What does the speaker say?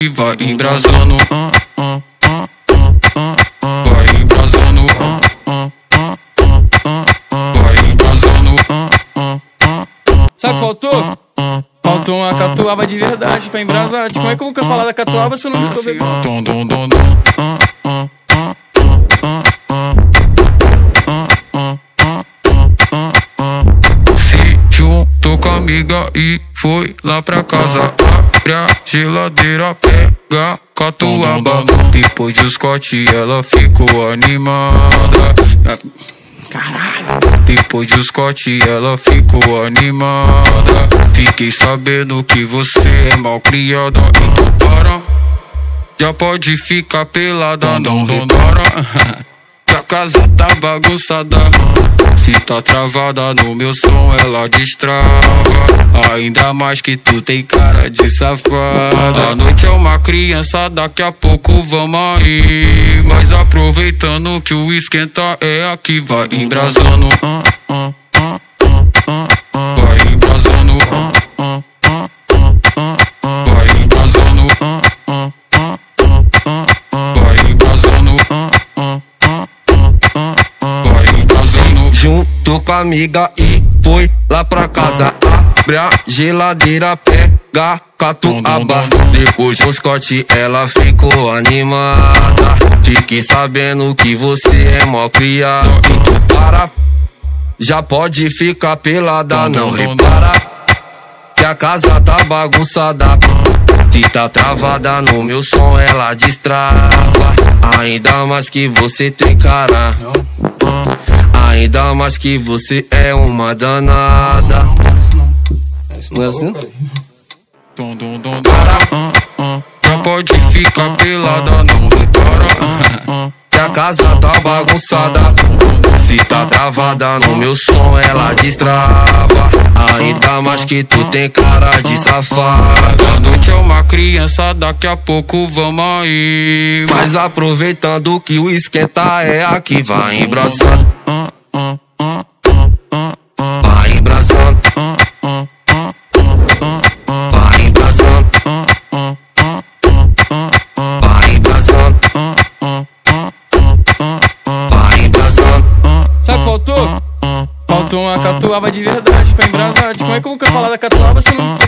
e vai embrasando. Vai embrasando. Vai embrasando. Sabe o que faltou? Faltou uma catuaba de verdade pra embrasar. Como é que eu vou falar da catuaba se eu não tô bebendo? Se juntou com a amiga e foi lá pra casa. Abre a geladeira, pega catuaba. Depois de Scott ela ficou animada. Caralho. Depois de Scott ela ficou animada. Fiquei sabendo que você é mal criada. Então para, já pode ficar pelada. Não repara que a casa tá bagunçada. Se tá travada no meu som ela destrava. Ainda mais que tu tem cara de safada. A noite é uma criança, daqui a pouco vamos aí. Mas aproveitando que o esquenta é aqui, vai embrasando. Vai embrasando. Vai embrasando. Vai embrasando. Vai embrasando. Juntou com a amiga e foi lá pra casa. Abre a geladeira, pega catuaba. Depois do Scott ela ficou animada. Fiquei sabendo que você é mó criado. Então para, já pode ficar pelada. Não repara que a casa tá bagunçada. Se tá travada no meu som ela destrava. Ainda mais que você tem cara. Ainda mais que você é uma danada. Não é assim? Já pode ficar pelada, não repara que a casa tá bagunçada. Se tá travada no meu som ela destrava. Ainda mais que tu tem cara de safada. A noite é uma criança, daqui a pouco vamos aí. Mas aproveitando que o esquenta é aqui, vai embrasando. Vai embrasando. Vai embrasando. Vai embrasando. Vai embrasando. Sabe o que faltou? Faltou uma catuaba de verdade pra embrasar. Como é que eu vou falar da catuaba se eu não